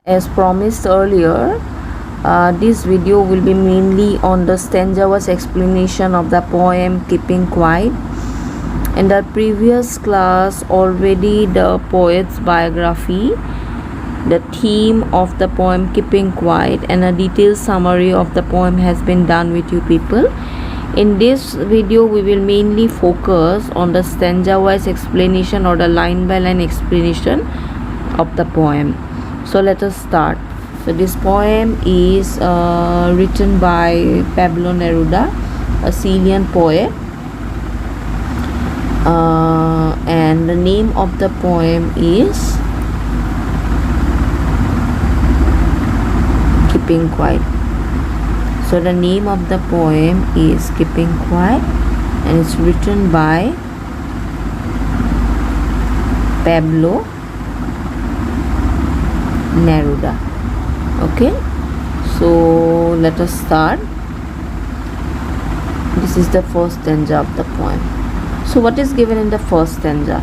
As promised earlier, this video will be mainly on the stanza-wise explanation of the poem Keeping Quiet. In the previous class, already the poet's biography, the theme of the poem Keeping Quiet, and a detailed summary of the poem has been done with you people. In this video, we will mainly focus on the stanza-wise explanation or the line-by-line explanation of the poem. So let us start. So this poem is written by Pablo Neruda, a Chilean poet, and the name of the poem is Keeping Quiet. So the name of the poem is Keeping Quiet, and it's written by Pablo Neruda. Okay, so let us start. This is the first stanza of the poem. So what is given in the first stanza?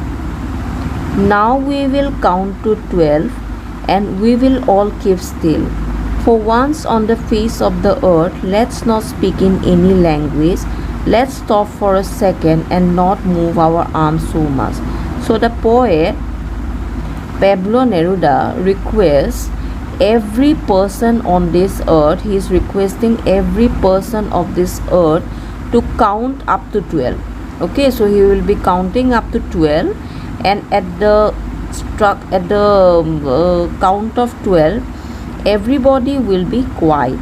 Now we will count to 12 and we will all keep still. For once on the face of the earth, let's not speak in any language. Let's stop for a second and not move our arms so much. So the poet Pablo Neruda requests every person on this earth, he is requesting every person of this earth to count up to 12. Okay, so he will be counting up to 12, and at the count of 12, everybody will be quiet.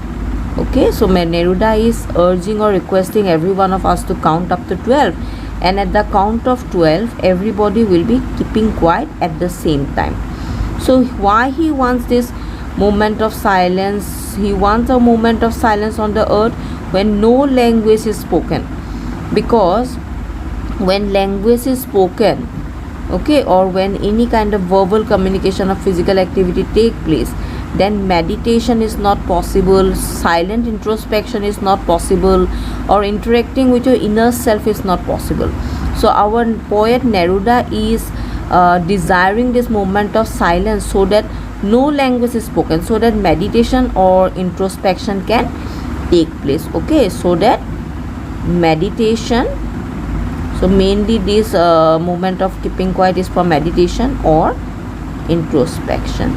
Okay, so Neruda is urging or requesting every one of us to count up to 12, and at the count of 12 everybody will be keeping quiet at the same time. So why he wants this moment of silence? He wants a moment of silence on the earth when no language is spoken, because when language is spoken, okay, or when any kind of verbal communication or physical activity take place, then meditation is not possible, silent introspection is not possible, or interacting with your inner self is not possible. So our poet Neruda is desiring this moment of silence so that no language is spoken, so that meditation or introspection can take place. Okay, so that meditation, so mainly this moment of keeping quiet is for meditation or introspection,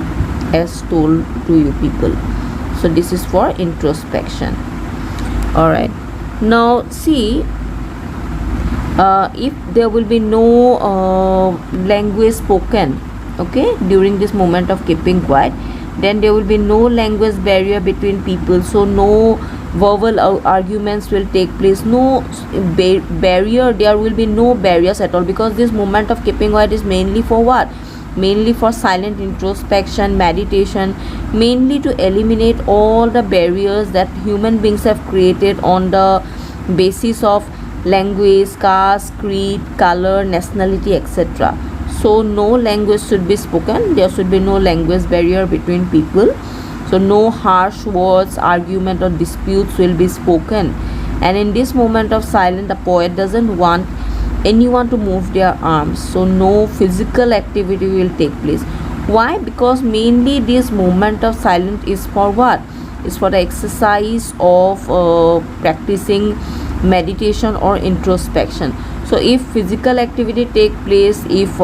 as told to you people. So this is for introspection. All right, now see, if there will be no language spoken, okay, during this moment of keeping quiet, then there will be no language barrier between people, so no verbal arguments will take place, no barrier, there will be no barriers at all, because this moment of keeping quiet is mainly for what? Mainly for silent introspection, meditation, mainly to eliminate all the barriers that human beings have created on the basis of language, caste, creed, color, nationality, etc. So no language should be spoken, there should be no language barrier between people, so no harsh words, argument or disputes will be spoken. And in this moment of silence, the poet doesn't want anyone to move their arms, so no physical activity will take place. Why? Because mainly this moment of silence is for what? Is for the exercise of practicing meditation or introspection. So if physical activity take place, if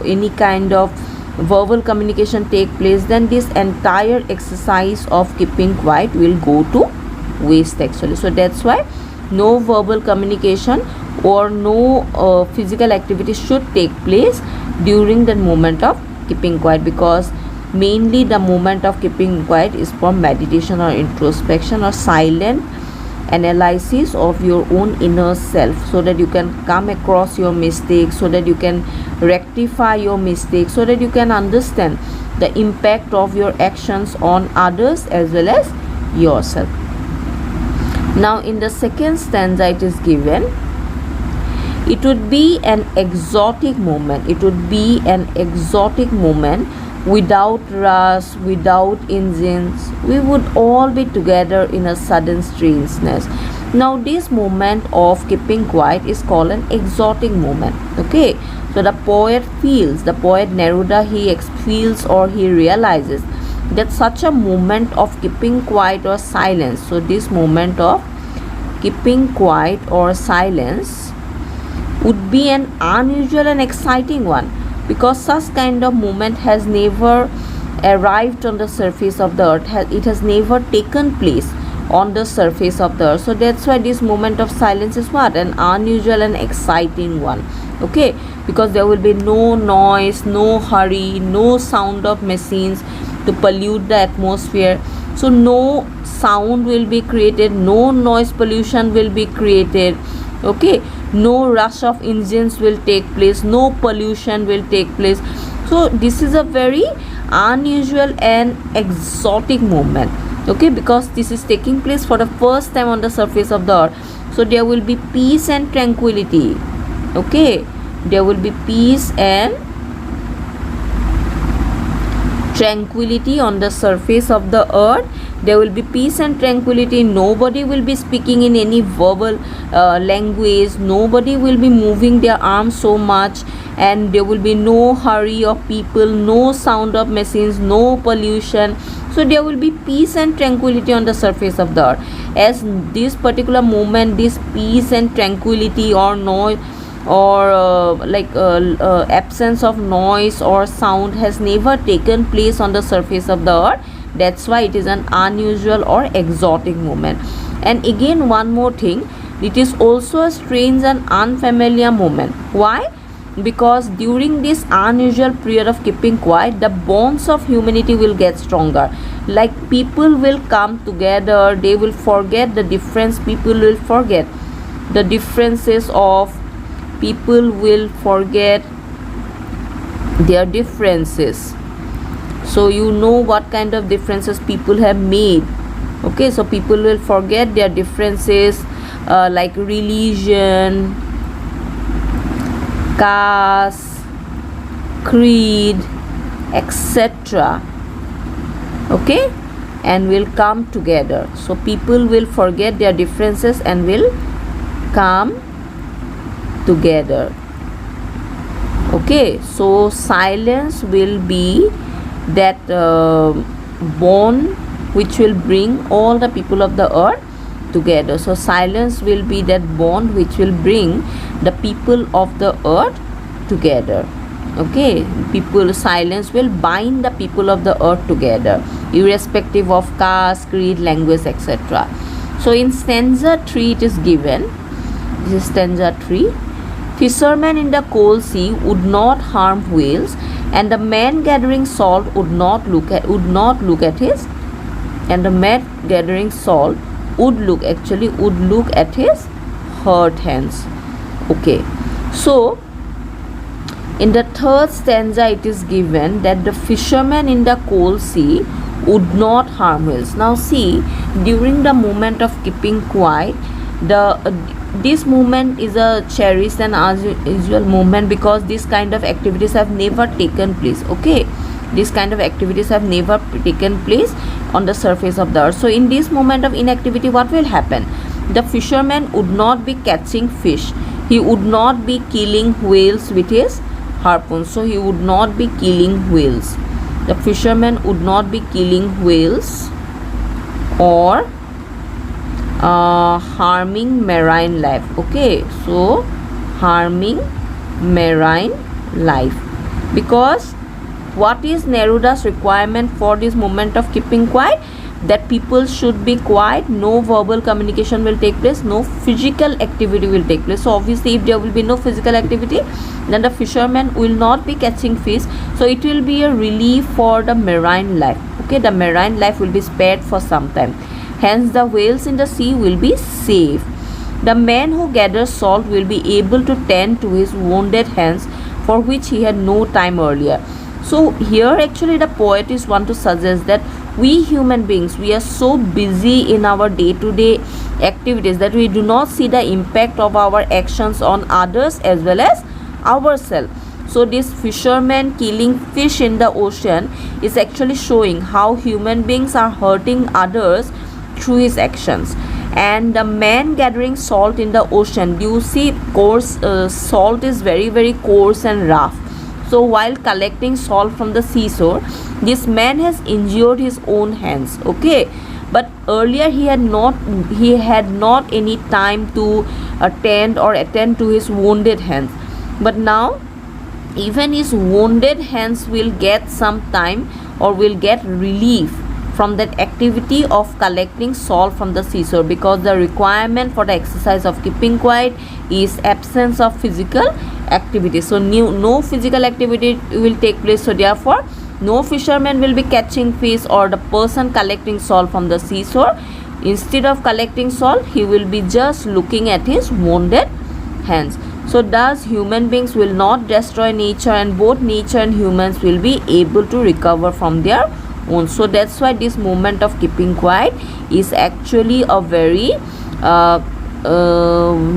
any kind of verbal communication take place, then this entire exercise of keeping quiet will go to waste actually. So that's why no verbal communication or no physical activity should take place during the moment of keeping quiet, because mainly the moment of keeping quiet is for meditation or introspection or silent analysis of your own inner self, so that you can come across your mistakes, so that you can rectify your mistakes, so that you can understand the impact of your actions on others as well as yourself. Now in the second stanza it is given, it would be an exotic moment, it would be an exotic moment, without rush, without engines, we would all be together in a sudden strangeness. Now this moment of keeping quiet is called an exotic moment. Okay, so the poet feels, the poet Neruda, he feels or he realizes that such a moment of keeping quiet or silence, so this moment of keeping quiet or silence would be an unusual and exciting one, because such kind of moment has never arrived on the surface of the earth, it has never taken place on the surface of the earth. So that's why this moment of silence is what, an unusual and exciting one. Okay, because there will be no noise, no hurry, no sound of machines to pollute the atmosphere. So no sound will be created, no noise pollution will be created. Okay, no rush of engines will take place, no pollution will take place. So this is a very unusual and exotic moment. Okay, because this is taking place for the first time on the surface of the earth. So there will be peace and tranquility. Okay, there will be peace and tranquility on the surface of the earth. There will be peace and tranquility. Nobody will be speaking in any verbal language, nobody will be moving their arms so much, and there will be no hurry of people, no sound of machines, no pollution. So there will be peace and tranquility on the surface of the earth. As this particular moment, this peace and tranquility or noise or absence of noise or sound has never taken place on the surface of the earth, that's why it is an unusual or exotic moment. And again, one more thing, it is also a strange and unfamiliar moment. Why? Because during this unusual period of keeping quiet, the bonds of humanity will get stronger. Like people will come together, they will forget the difference, people will forget the differences of, people will forget their differences. So you know what kind of differences people have made. Okay, so people will forget their differences, like religion, caste, creed, etc. Okay, and will come together. So people will forget their differences and will come together. Okay, so silence will be that bond which will bring all the people of the earth together. So silence will be that bond which will bring the people of the earth together. Okay, silence will bind the people of the earth together, irrespective of caste, creed, language, etc. So in stanza 3 it is given, this is stanza 3. Fishermen in the cold sea would not harm whales, and the man gathering salt would look at his hurt hands. Okay, so in the third stanza it is given that the fishermen in the cold sea would not harm whales. Now see, during the moment of keeping quiet, this moment is a cherished and unusual moment, because this kind of activities have never taken place. Okay, these kind of activities have never taken place on the surface of the earth. So in this moment of inactivity, what will happen? The fisherman would not be catching fish, he would not be killing whales with his harpoon. So he would not be killing whales, the fisherman would not be killing whales or harming marine life. Okay, so harming marine life, because what is Neruda's requirement for this moment of keeping quiet? That people should be quiet, no verbal communication will take place, no physical activity will take place. So obviously if there will be no physical activity, then the fishermen will not be catching fish, so it will be a relief for the marine life. Okay, the marine life will be spared for some time, hence the whales in the sea will be safe. The man who gathers salt will be able to tend to his wounded hands, for which he had no time earlier. So here actually the poet is want to suggest that we human beings, we are so busy in our day-to-day activities that we do not see the impact of our actions on others as well as ourselves. So this fisherman killing fish in the ocean is actually showing how human beings are hurting others through his actions. And the man gathering salt in the ocean, do you see coarse salt is very coarse and rough. So while collecting salt from the seashore, this man has injured his own hands. Okay, but earlier he had not any time to attend to his wounded hands, but now even his wounded hands will get some time or will get relief from that activity of collecting salt from the seashore, because the requirement for the exercise of keeping quiet is absence of physical activity. So no physical activity will take place, so therefore no fisherman will be catching fish, or the person collecting salt from the seashore, instead of collecting salt he will be just looking at his wounded hands. So thus human beings will not destroy nature, and both nature and humans will be able to recover from their own. So that's why this movement of keeping quiet is actually a very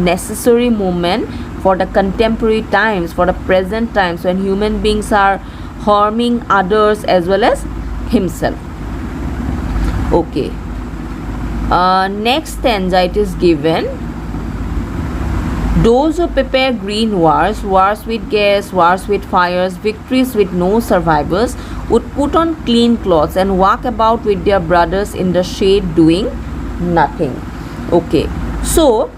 necessary movement for the contemporary times, for the present times, when human beings are harming others as well as himself. Okay, next stanza it is given: those who prepare green wars, wars with gas, wars with fires, victories with no survivors, would put on clean clothes and walk about with their brothers in the shade doing nothing. Okay, so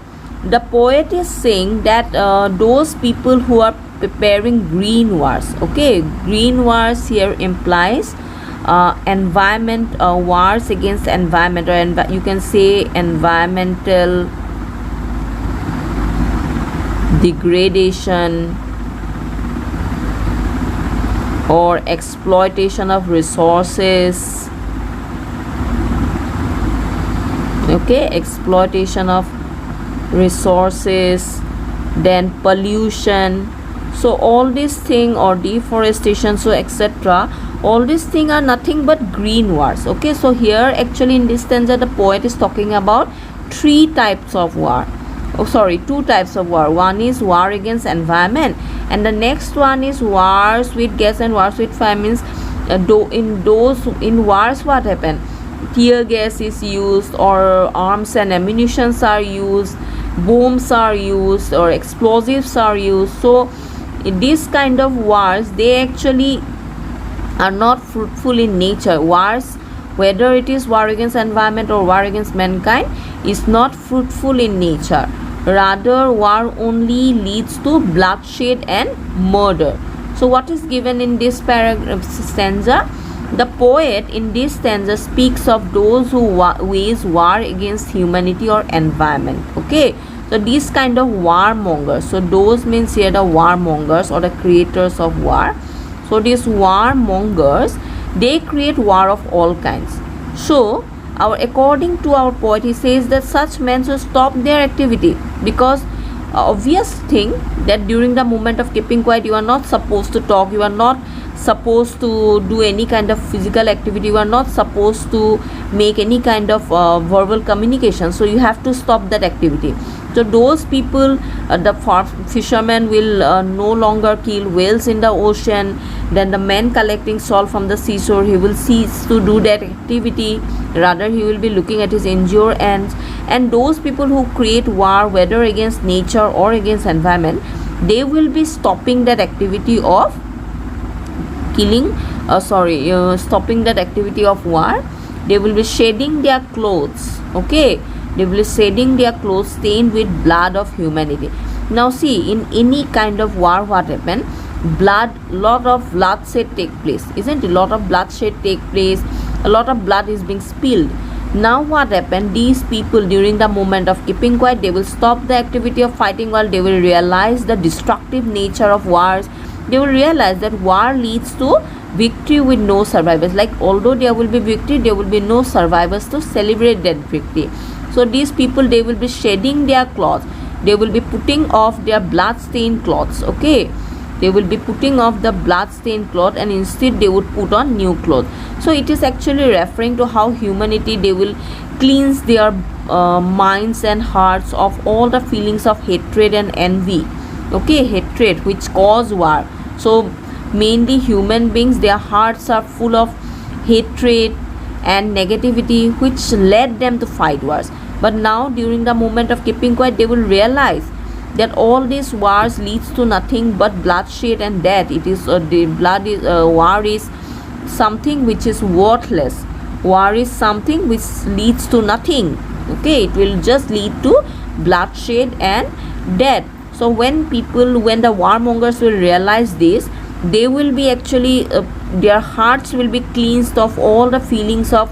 the poet is saying that those people who are preparing green wars, okay, green wars here implies environment, wars against environment, or you can say environmental degradation or exploitation of resources. Okay, exploitation of resources, then pollution. So all these thing, or deforestation, so etc., all these things are nothing but green wars. Okay, so here actually in this stanza the poet is talking about two types of war. One is war against environment, and the next one is wars with gas and wars with fire. Means in wars what happen? Tear gas is used, or arms and ammunitions are used, bombs are used, or explosives are used. So in this kind of wars, they actually are not fruitful in nature. Wars, whether it is war against environment or war against mankind, is not fruitful in nature. Rather, war only leads to bloodshed and murder. So what is given in this stanza? The poet in this stanza speaks of those who wage war against humanity or environment. Okay, so these kind of warmongers, so those means here the warmongers or the creators of war. So these warmongers, they create war of all kinds. So according to our poet, he says that such men should stop their activity, because obvious thing that during the moment of keeping quiet you are not supposed to talk, you are not supposed to do any kind of physical activity, you are not supposed to make any kind of verbal communication, so you have to stop that activity. So those people, the fishermen will no longer kill whales in the ocean. Then the man collecting salt from the seashore, he will cease to do that activity, rather he will be looking at his injured ends. And those people who create war, whether against nature or against environment, they will be stopping that activity of killing, stopping that activity of war. They will be shedding their clothes. Okay, they will be shedding their clothes stained with blood of humanity. Now see, in any kind of war, what happen? Lot of bloodshed take place, isn't it? Lot of bloodshed take place, a lot of blood is being spilled. Now what happened? These people during the moment of keeping quiet, they will stop the activity of fighting war. They will realize the destructive nature of wars. They will realize that war leads to victory with no survivors. Like although there will be victory, there will be no survivors to celebrate that victory. So these people, they will be shedding their clothes, they will be putting off their blood stained clothes. Okay, they will be putting off the blood stained cloth, and instead they would put on new clothes. So it is actually referring to how humanity, they will cleanse their minds and hearts of all the feelings of hatred and envy. Okay, hatred which cause war. So mainly human beings, their hearts are full of hatred and negativity, which led them to fight wars. But now during the moment of keeping quiet, they will realize that all these wars leads to nothing but bloodshed and death. It is the blood is war is something which is worthless. War is something which leads to nothing. Okay, it will just lead to bloodshed and death. So when the warmongers will realize this, they will be actually their hearts will be cleansed of all the feelings of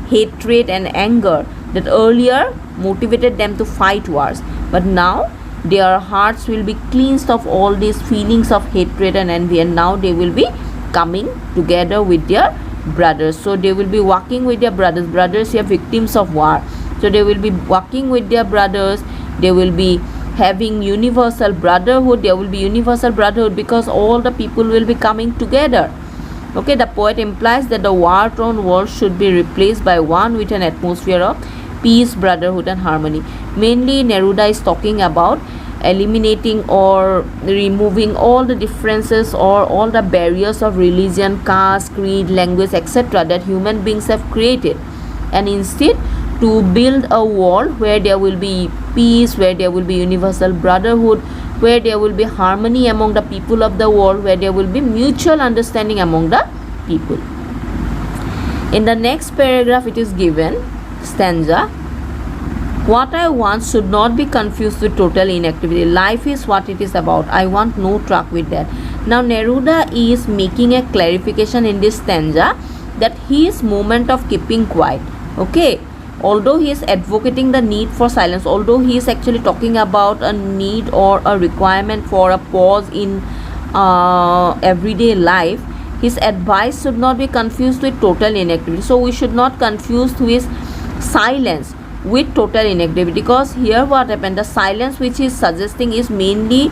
hatred and anger that earlier motivated them to fight wars, but now their hearts will be cleansed of all these feelings of hatred and envy, and now they will be coming together with their brothers. So they will be walking with their brothers here victims of war, so they will be walking with their brothers. They will be having universal brotherhood. There will be universal brotherhood because all the people will be coming together. Okay, the poet implies that the war-torn world should be replaced by one with an atmosphere of peace, brotherhood and harmony. Mainly Neruda is talking about eliminating or removing all the differences or all the barriers of religion, caste, creed, language, etc. that human beings have created, and instead to build a world where there will be peace, where there will be universal brotherhood, where there will be harmony among the people of the world, where there will be mutual understanding among the people. In the next paragraph it is given stanza, what I want should not be confused with total inactivity. Life is what it is about. I want no truck with that. Now Neruda is making a clarification in this stanza that his moment of keeping quiet, okay, although he is advocating the need for silence, although he is actually talking about a need or a requirement for a pause in everyday life, his advice should not be confused with total inactivity. So we should not confuse his silence with total inactivity, because here what happened, the silence which he is suggesting is mainly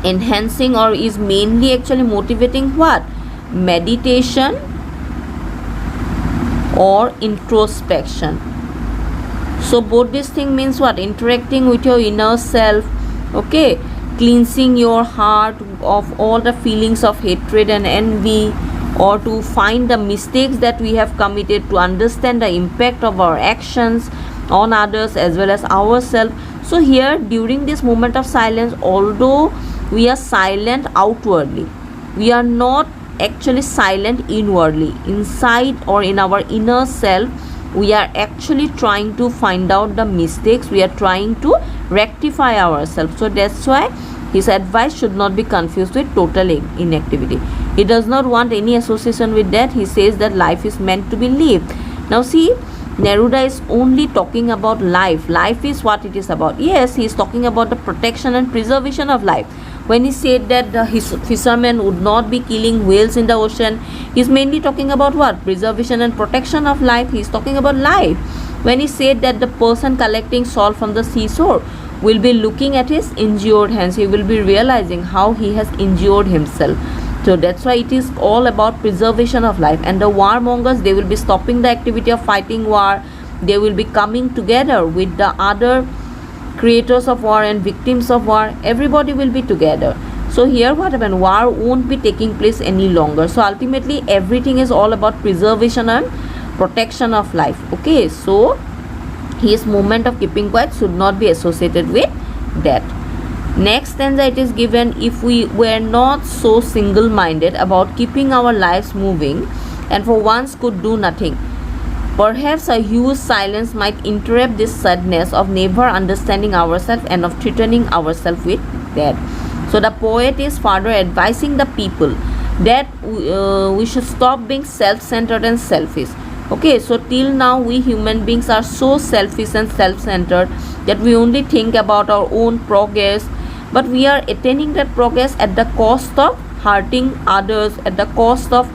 enhancing or is mainly actually motivating what? Meditation or introspection. So both this thing means what? Interacting with your inner self, okay, cleansing your heart of all the feelings of hatred and envy, or to find the mistakes that we have committed, to understand the impact of our actions on others as well as ourselves. So here during this moment of silence, although we are silent outwardly, we are not actually silent inwardly. Inside or in our inner self, we are actually trying to find out the mistakes, we are trying to rectify ourselves. So that's why his advice should not be confused with total inactivity. He does not want any association with that. He says that life is meant to be lived. Now see, Neruda is only talking about life. Life is what it is about. Yes, he is talking about the protection and preservation of life. When he said that the fishermen would not be killing whales in the ocean, he is mainly talking about what? Preservation and protection of life. He is talking about life. When he said that the person collecting salt from the seashore will be looking at his injured hands, he will be realizing how he has injured himself. So that's why it is all about preservation of life. And the warmongers, they will be stopping the activity of fighting war. They will be coming together with the other creators of war and victims of war. Everybody will be together. So here what happened? War won't be taking place any longer. So ultimately everything is all about preservation and protection of life. Okay, so his moment of keeping quiet should not be associated with that. Next stanza it is given, if we were not so single-minded about keeping our lives moving and for once could do nothing, perhaps a huge silence might interrupt this sadness of never understanding ourselves and of threatening ourselves with death. So the poet is further advising the people that we should stop being self-centered and selfish. Okay, so till now we human beings are so selfish and self-centered that we only think about our own progress, but we are attaining that progress at the cost of hurting others, at the cost of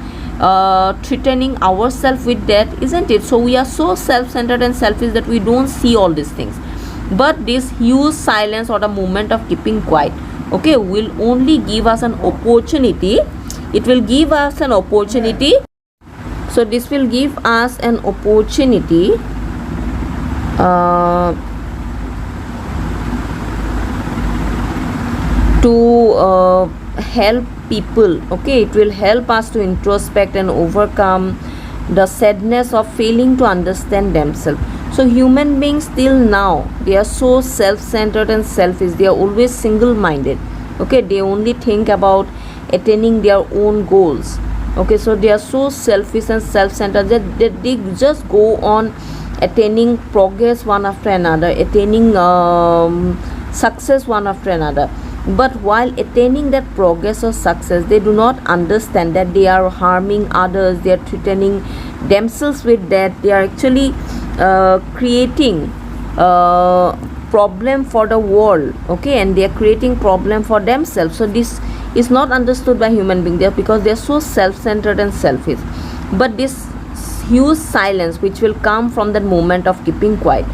threatening ourselves with death, isn't it? So we are so self-centered and selfish that we don't see all these things. But this huge silence or the moment of keeping quiet, okay, will only give us an opportunity. It will give us an opportunity. So this will give us an opportunity to help people. Okay, it will help us to introspect and overcome the sadness of failing to understand themselves. So human beings till now They are so self-centered and selfish. They are always single-minded. Okay, they only think about attaining their own goals. Okay, so they are so selfish and self-centered that they just go on attaining progress one after another, attaining success one after another. But while attaining that progress or success, they do not understand that they are harming others, they are threatening themselves with that. They are actually creating problem for the world. Okay, and they are creating problem for themselves. So this is not understood by human beings there, because they are so self-centered and selfish. But this huge silence which will come from that moment of keeping quiet,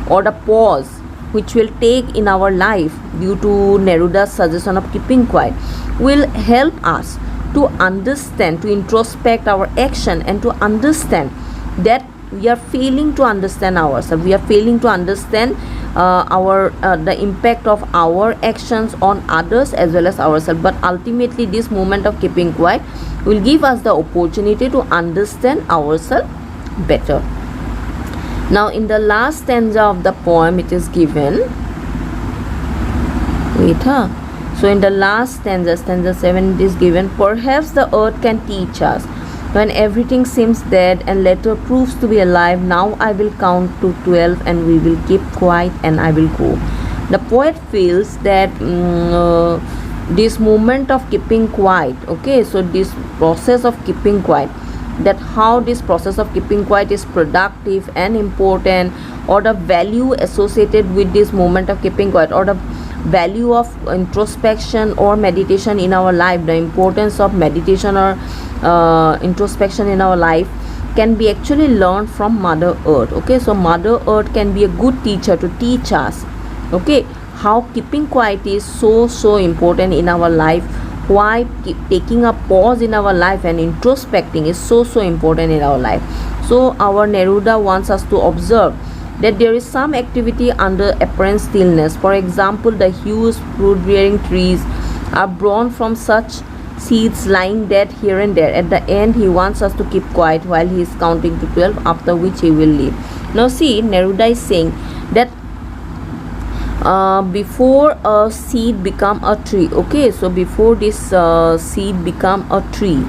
or the pause which will take in our life due to Neruda's suggestion of keeping quiet, will help us to understand, to introspect our action, and to understand that we are failing to understand ourselves. We are failing to understand the impact of our actions on others as well as ourselves. But ultimately, this moment of keeping quiet will give us the opportunity to understand ourselves better. Now, in the last stanza of the poem, it is given. So in the last stanza, stanza 7, it is given. Perhaps the earth can teach us when everything seems dead and later proves to be alive. Now I will count to 12 and we will keep quiet and I will go. The poet feels that this moment of keeping quiet, okay, so this process of keeping quiet, that how this process of keeping quiet is productive and important, or the value associated with this moment of keeping quiet, or the value of introspection or meditation in our life, the importance of meditation or introspection in our life can be actually learned from Mother Earth. Okay, so Mother Earth can be a good teacher to teach us, okay, how keeping quiet is so important in our life, why taking a pause in our life and introspecting is so important in our life. So our Neruda wants us to observe that there is some activity under apparent stillness. For example, the huge fruit-bearing trees are born from such seeds lying dead here and there. At the end, he wants us to keep quiet while he is counting to 12, after which he will leave. Now see, Neruda is saying that before a seed become a tree, okay, so before this seed become a tree,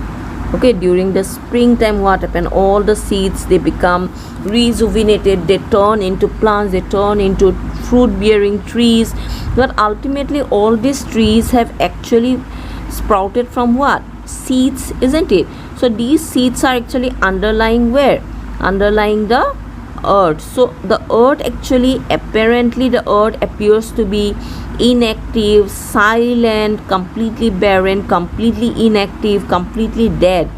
okay, during the springtime, what happened? All the seeds, they become rejuvenated, they turn into plants, they turn into fruit bearing trees. But ultimately all these trees have actually sprouted from what? Seeds, isn't it? So these seeds are actually underlying where? Underlying the earth. So the earth actually, apparently the earth appears to be inactive, silent, completely barren, completely inactive, completely dead,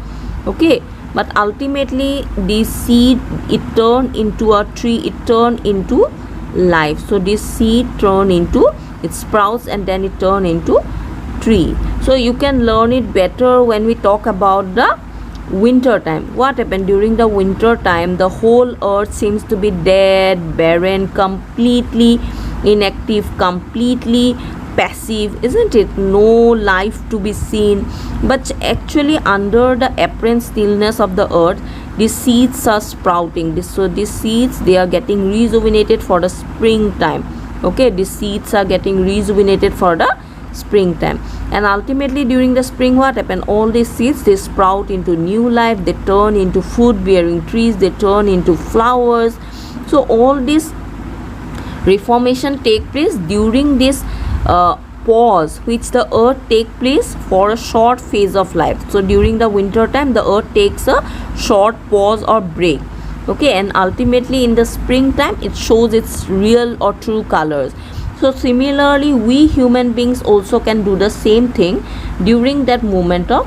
okay, but ultimately this seed, it turned into a tree, it turned into life. So this seed turned into, it sprouts and then it turned into tree. So you can learn it better when we talk about the winter time. What happened during the winter time? The whole earth seems to be dead, barren, completely inactive, completely passive, isn't it? No life to be seen. But actually under the apparent stillness of the earth, the seeds are sprouting. So these seeds, they are getting rejuvenated for the springtime, okay, the seeds are getting rejuvenated for the springtime. And ultimately during the spring, what happened? All these seeds, they sprout into new life, they turn into fruit bearing trees, they turn into flowers. So all this reformation take place during this pause which the earth take place for a short phase of life. So during the winter time, the earth takes a short pause or break, okay, and ultimately in the springtime it shows its real or true colors. So similarly, we human beings also can do the same thing during that moment of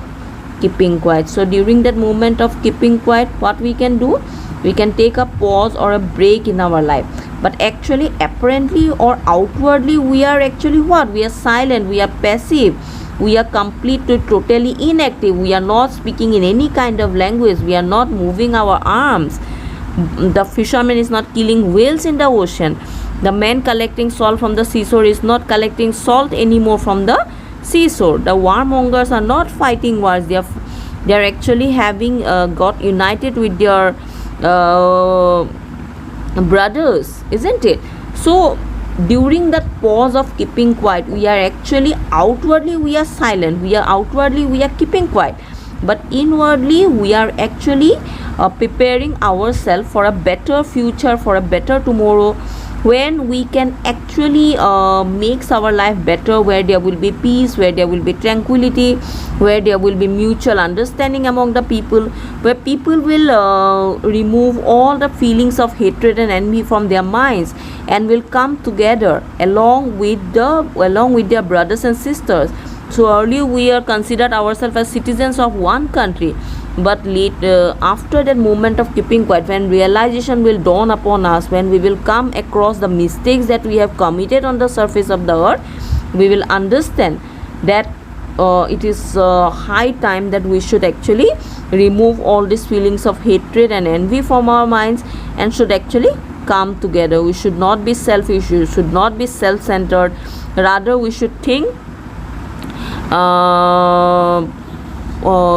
keeping quiet. So during that moment of keeping quiet, what we can do? We can take a pause or a break in our life. But actually, apparently or outwardly, we are actually what? We are silent, we are passive, we are completely, totally inactive. We are not speaking in any kind of language. We are not moving our arms. The fisherman is not killing whales in the ocean. The man collecting salt from the seashore is not collecting salt anymore from the seashore. The warmongers are not fighting wars. They are actually having got united with their brothers, isn't it? So during that pause of keeping quiet, we are actually outwardly we are silent, we are outwardly we are keeping quiet, but inwardly we are actually preparing ourselves for a better future, for a better tomorrow, when we can actually makes our life better, where there will be peace, where there will be tranquility, where there will be mutual understanding among the people, where people will remove all the feelings of hatred and envy from their minds and will come together along with their brothers and sisters. So earlier we are considered ourselves as citizens of one country, but later, after that moment of keeping quiet, when realization will dawn upon us, when we will come across the mistakes that we have committed on the surface of the earth, we will understand that it is high time that we should actually remove all these feelings of hatred and envy from our minds and should actually come together. We should not be selfish, we should not be self-centered, rather we should think or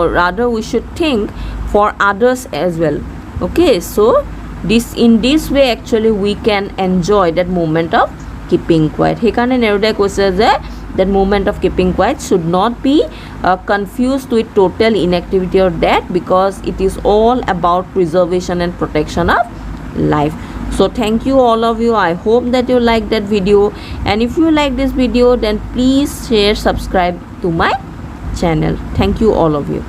rather we should think for others as well. Okay, so this in this way actually we can enjoy that moment of keeping quiet. Hekarne Nerudae কৈছে যে that moment of keeping quiet should not be confused with total inactivity or death, because it is all about preservation and protection of life. So thank you all of you. I hope that you like that video, and if you like this video, then please share, subscribe to my channel. Thank you all of you.